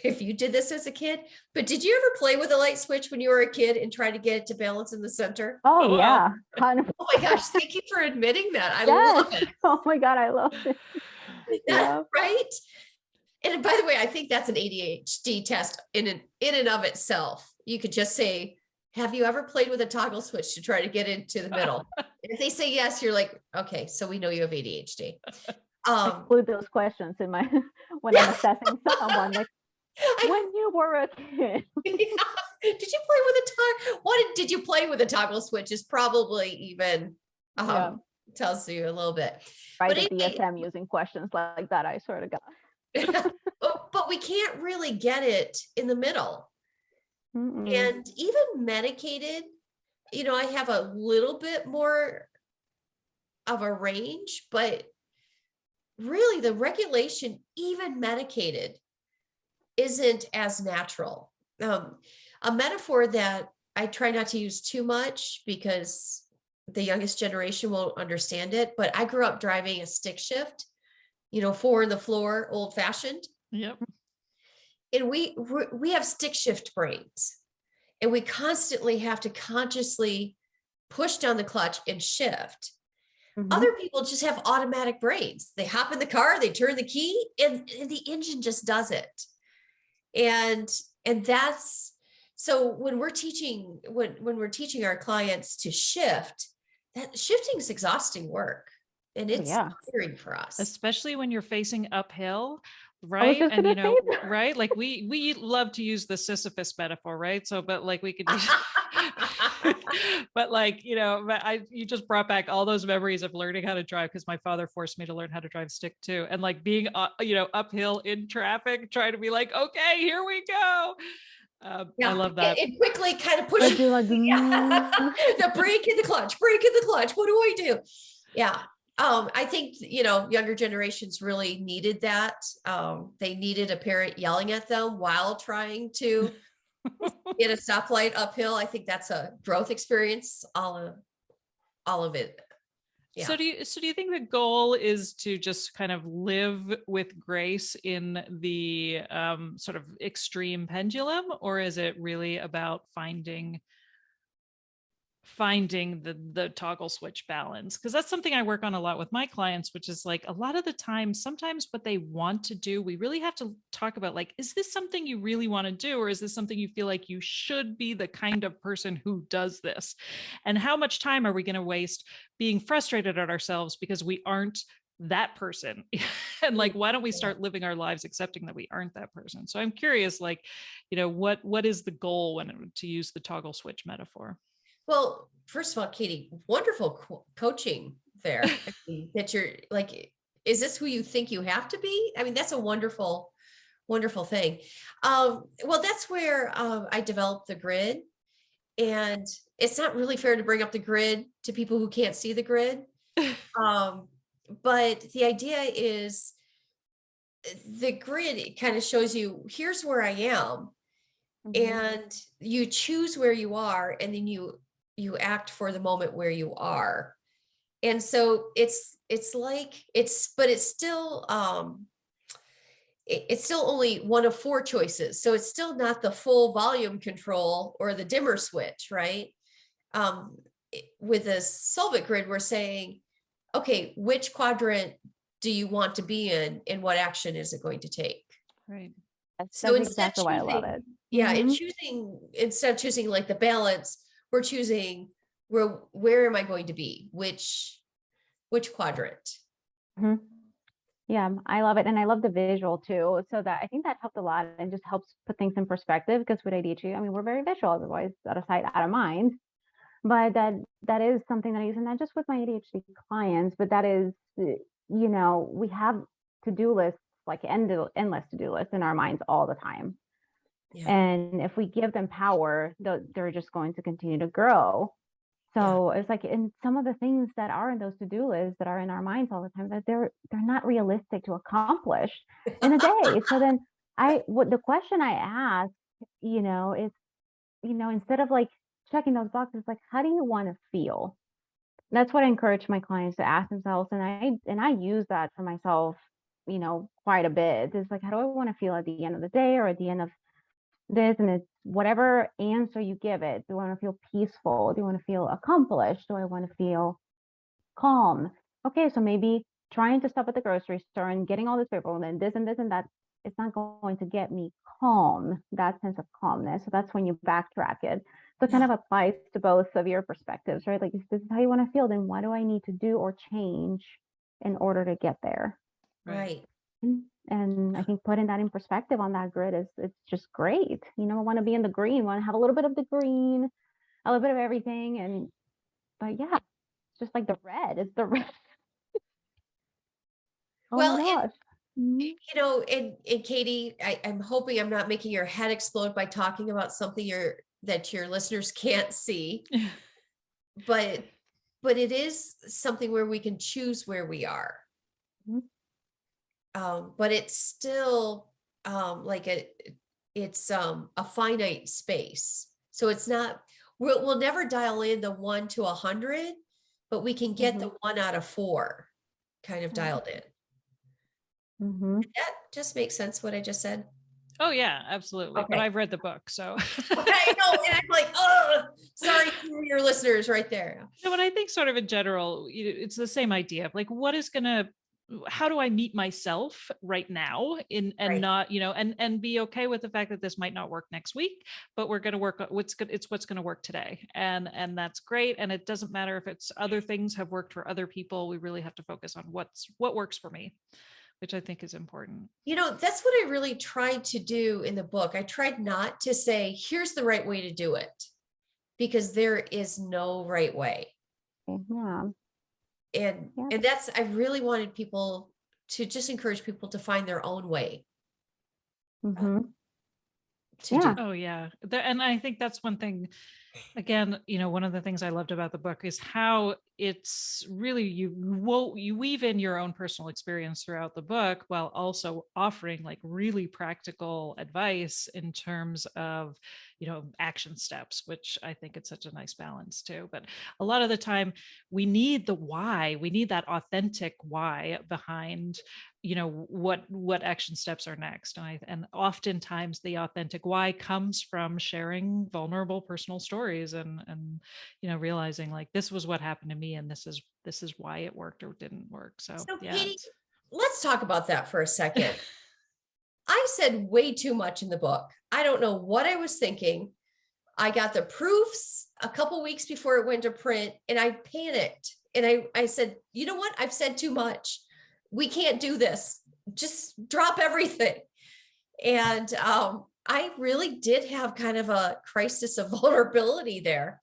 if you did this as a kid, but did you ever play with a light switch when you were a kid and try to get it to balance in the center? Oh yeah. Oh my gosh. Thank you for admitting that. I love it. Oh my God. I love it. Yeah. Right. And by the way, I think that's an ADHD test in and of itself. You could just say, have you ever played with a toggle switch to try to get into the middle? If they say yes, you're like, okay, so we know you have ADHD. I include those questions in my when I'm assessing someone, like when you were a kid. Did you play with a toggle? Did you play with a toggle switch is probably even tells you a little bit. Right, But the DSM using questions like that, I swear to God. But we can't really get it in the middle. Mm-mm. And even medicated, I have a little bit more of a range, but really the regulation, even medicated, isn't as natural. A metaphor that I try not to use too much because the youngest generation won't understand it, but I grew up driving a stick shift, 4 in the floor, old fashioned. Yep. And we have stick shift brains, and we constantly have to consciously push down the clutch and shift. Mm-hmm. Other people just have automatic brains. They hop in the car, they turn the key, and the engine just does it. And that's, so when we're teaching, when we're teaching our clients to shift, that shifting is exhausting work, and it's tiring for us, especially when you're facing uphill. Right. And right. Like we love to use the Sisyphus metaphor, right? So, but like we could use, but like, you just brought back all those memories of learning how to drive, because my father forced me to learn how to drive stick too. And like being, uphill in traffic, trying to be like, okay, here we go. I love that. It quickly kind of pushes like, the brake in the clutch, What do I do? Yeah. I think, younger generations really needed that. They needed a parent yelling at them while trying to get a stoplight uphill. I think that's a growth experience, all of it. Yeah. So do you think the goal is to just kind of live with grace in the sort of extreme pendulum, or is it really about finding the toggle switch balance? Because that's something I work on a lot with my clients, which is like a lot of the time, sometimes what they want to do, we really have to talk about, like, is this something you really want to do? Or is this something you feel like you should be the kind of person who does this? And how much time are we going to waste being frustrated at ourselves because we aren't that person? And like, why don't we start living our lives accepting that we aren't that person? So I'm curious, like, what is the goal when, to use the toggle switch metaphor? Well, first of all, Katie, wonderful coaching there. That you're like, is this who you think you have to be? I mean, that's a wonderful, wonderful thing. Well, that's where I developed the grid. And it's not really fair to bring up the grid to people who can't see the grid. But the idea is the grid, it kind of shows you, here's where I am. Mm-hmm. And you choose where you are, and then you act for the moment where you are. And so it's still it's still only one of 4 choices. So it's still not the full volume control or the dimmer switch, right? With a Solvit grid, we're saying, okay, which quadrant do you want to be in, and what action is it going to take? Right. So that's exactly why I love it. Yeah. Mm-hmm. Instead of choosing like the balance, we're choosing where am I going to be? Which quadrant? Mm-hmm. Yeah, I love it. And I love the visual too. So that I think that helped a lot and just helps put things in perspective, because with ADHD, I mean, we're very visual, otherwise out of sight, out of mind. But that is something that I use, and not just with my ADHD clients, but that is, we have to-do lists, like endless to-do lists in our minds all the time. Yeah. And if we give them power, they're just going to continue to grow. So it's like, in some of the things that are in those to-do lists that are in our minds all the time, that they're not realistic to accomplish in a day. So then the question I ask, is, instead of like checking those boxes, like, how do you want to feel? And that's what I encourage my clients to ask themselves. And I use that for myself, quite a bit. It's like, how do I want to feel at the end of the day, or at the end of this? And it's whatever answer you give it. Do I want to feel peaceful? Do I want to feel accomplished? Do I want to feel calm? Okay, so maybe trying to stop at the grocery store and getting all this paper, and then this and this and that, it's not going to get me calm, that sense of calmness. So that's when you backtrack it. So it kind of applies to both of your perspectives, right? Like, if this is how you want to feel, then what do I need to do or change in order to get there? Right. And I think putting that in perspective on that grid it's just great. You know, I want to be in the green, want to have a little bit of the green, a little bit of everything. But yeah, it's just like the red. It's the red. Oh Well, my gosh. Mhm. and Katie, I'm hoping I'm not making your head explode by talking about something that your listeners can't see, but it is something where we can choose where we are. Mhm. But it's still like it's a finite space. So it's not, we'll never dial in the 1 to 100, but we can get the 1 out of 4 kind of dialed in. Mhm. That just makes sense what I just said. Oh yeah, absolutely. But Okay. I've read the book, so. I know, and I'm like, oh, sorry for your listeners right there. No, but I think sort of in general, it's the same idea of like, how do I meet myself right now and Right. not, and be okay with the fact that this might not work next week, but we're going to work what's good. It's what's going to work today. And that's great. And it doesn't matter if it's other things have worked for other people. We really have to focus on what works for me, which I think is important. That's what I really tried to do in the book. I tried not to say, here's the right way to do it, because there is no right way. Yeah. And that's, I really wanted people to just encourage people to find their own way. Mm-hmm. To Yeah. do. Oh yeah. And I think that's one thing, again, one of the things I loved about the book is how it's really, you weave in your own personal experience throughout the book while also offering like really practical advice in terms of, action steps, which I think it's such a nice balance too. But a lot of the time we need the why, we need that authentic why behind what action steps are next. And oftentimes the authentic why comes from sharing vulnerable personal stories and realizing like this was what happened to me and this is why it worked or didn't work. So yeah. Katie, let's talk about that for a second. I said way too much in the book. I don't know what I was thinking. I got the proofs a couple weeks before it went to print and I panicked. And I said, you know what? I've said too much. We can't do this. Just drop everything. And I really did have kind of a crisis of vulnerability there.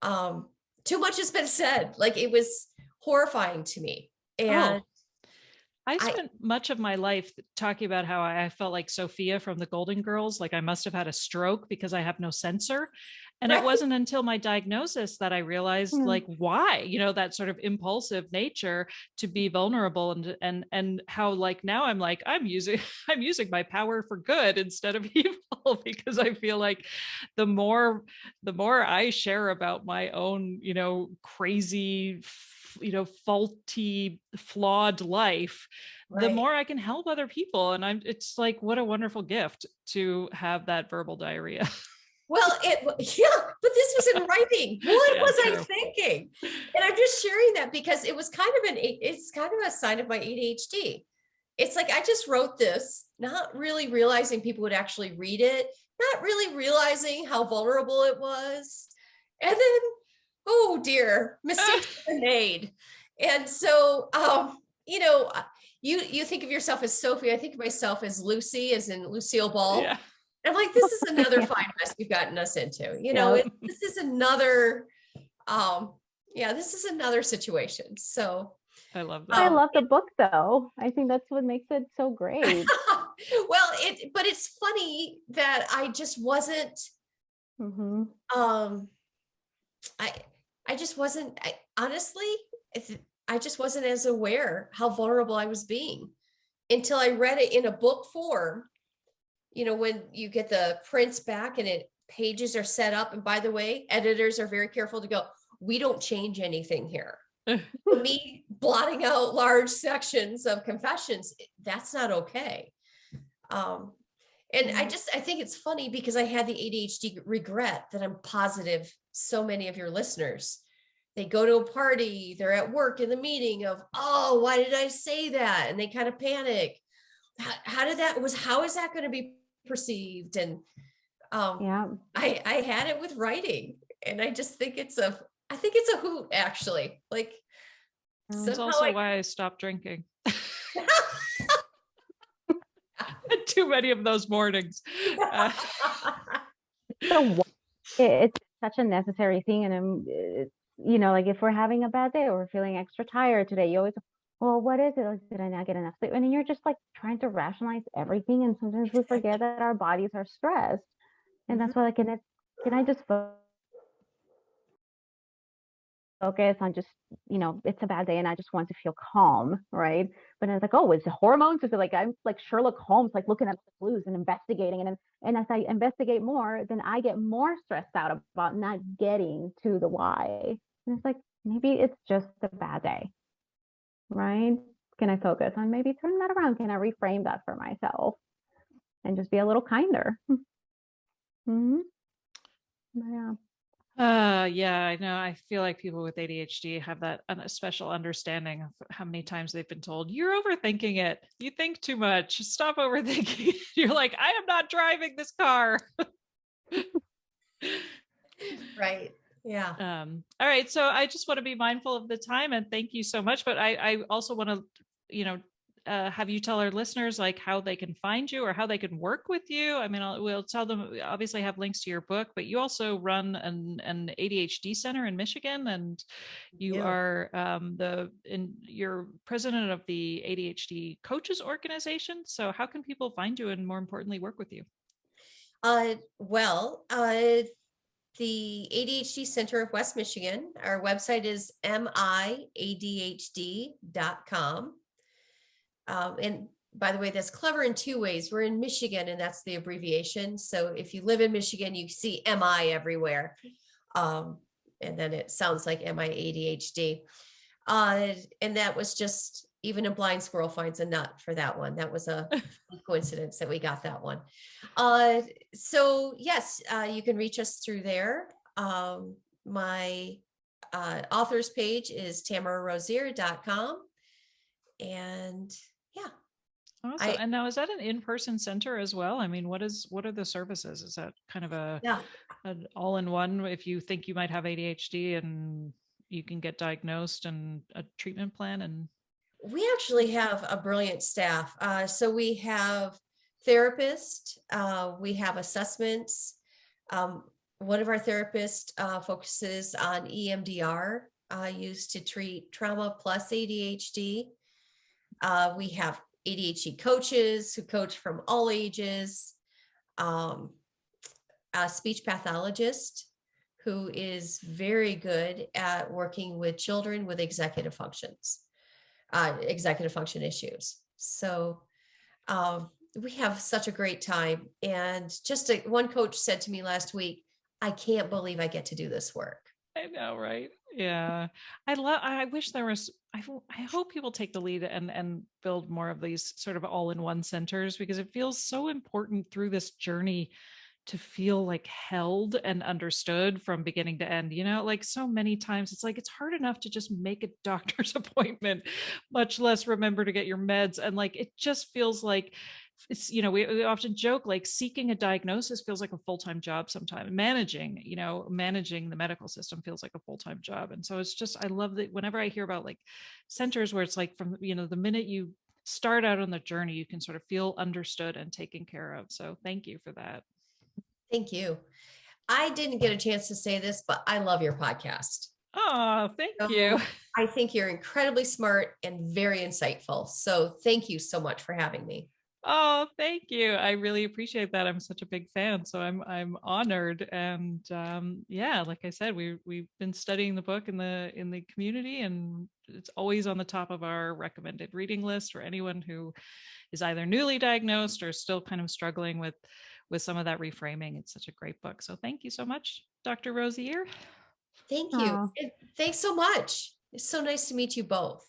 Too much has been said. Like, it was horrifying to me. And I spent much of my life talking about how I felt like Sophia from the Golden Girls, like I must have had a stroke because I have no sensor. And it wasn't until my diagnosis that I realized like why, that sort of impulsive nature to be vulnerable and how like now I'm like, I'm using my power for good instead of evil, because I feel like the more I share about my own, crazy, faulty, flawed life, the more I can help other people. And it's like, what a wonderful gift to have that verbal diarrhea. Well, but this was in writing. What was I thinking? And I'm just sharing that because it was it's kind of a sign of my ADHD. It's like, I just wrote this, not really realizing people would actually read it, not really realizing how vulnerable it was. And then, oh dear, mistakes were made. And so, you think of yourself as Sophie. I think of myself as Lucy, as in Lucille Ball. Yeah. I'm like, this is another fine mess you've gotten us into. This is another, this is another situation. So I love that. I love the book though. I think that's what makes it so great. Well, but it's funny that I just wasn't, I just wasn't, honestly, I just wasn't as aware how vulnerable I was being until I read it in a book form. When you get the prints back and pages are set up. And by the way, editors are very careful to go, we don't change anything here. For me, blotting out large sections of confessions, that's not okay. And I think it's funny because I had the ADHD regret that I'm positive so many of your listeners, they go to a party, they're at work in the meeting of, oh, why did I say that? And they kind of panic. how is that going to be perceived? And Yeah. I had it with writing, and I just think I think it's a hoot, actually. Like, It's somehow also why I stopped drinking. Too many of those mornings. So it's such a necessary thing. And you know, like if we're having a bad day or we're feeling extra tired today, you always, well, what is it? Like, did I not get enough sleep? And then you're just like trying to rationalize everything. And sometimes we forget that our bodies are stressed. And Mhm. that's why, like, can I just focus on just, you know, it's a bad day and I just want to feel calm, right? But it's like, oh, it's the hormones. Is it like I'm like Sherlock Holmes, like looking at the clues and investigating, and as I investigate more, then I get more stressed out about not getting to the why. And it's like maybe it's just a bad day, right? Can I focus on maybe turning that around? Can I reframe that for myself and just be a little kinder? Mm-hmm. Yeah. Yeah, I know. I feel like people with ADHD have that a special understanding of how many times they've been told, you're overthinking it. You think too much. Stop overthinking. You're like, I am not driving this car. Right. Yeah. All right. So I just want to be mindful of the time and thank you so much. But I also want to, you know, have you tell our listeners like how they can find you or how they can work with you. I mean, we'll tell them, we obviously have links to your book, but you also run an ADHD center in Michigan, and you Yeah. are you're president of the ADHD Coaches Organization. So how can people find you and more importantly work with you? Well, the ADHD Center of West Michigan, our website is miadhd.com. And by the way, that's clever in two ways. We're in Michigan, and that's the abbreviation. So if you live in Michigan, you see MI everywhere. And then it sounds like MIADHD. And that was just, even a blind squirrel finds a nut for that one. That was a coincidence that we got that one. So yes, you can reach us through there. My author's page is tamararosier.com. And yeah, Awesome. And now is that an in-person center as well? I mean, what are the services? Is that kind of yeah, an all-in-one if you think you might have ADHD and you can get diagnosed and a treatment plan? And we actually have a brilliant staff. So we have therapists, we have assessments. One of our therapists focuses on EMDR, used to treat trauma plus ADHD. We have ADHD coaches who coach from all ages, a speech pathologist who is very good at working with children with executive function issues. So we have such a great time. And just one coach said to me last week, I can't believe I get to do this work. I know, right? Yeah. I wish there was, I hope people take the lead and build more of these sort of all-in-one centers, because it feels so important through this journey to feel like held and understood from beginning to end. You know, like so many times it's like it's hard enough to just make a doctor's appointment, much less remember to get your meds. And like it just feels like it's, you know, we often joke like seeking a diagnosis feels like a full-time job sometimes. Managing, you know, managing the medical system feels like a full-time job. And so it's just, I love that whenever I hear about like centers where it's like from, you know, the minute you start out on the journey, you can sort of feel understood and taken care of. So thank you for that. Thank you. I didn't get a chance to say this, but I love your podcast. Oh, thank you. So I think you're incredibly smart and very insightful. So thank you so much for having me. Oh, thank you. I really appreciate that. I'm such a big fan, so I'm honored. And yeah, like I said, we've been studying the book in the community, and it's always on the top of our recommended reading list for anyone who is either newly diagnosed or still kind of struggling with some of that reframing. It's such a great book. So thank you so much, Dr. Rosier. Thank you. Oh. And thanks so much. It's so nice to meet you both.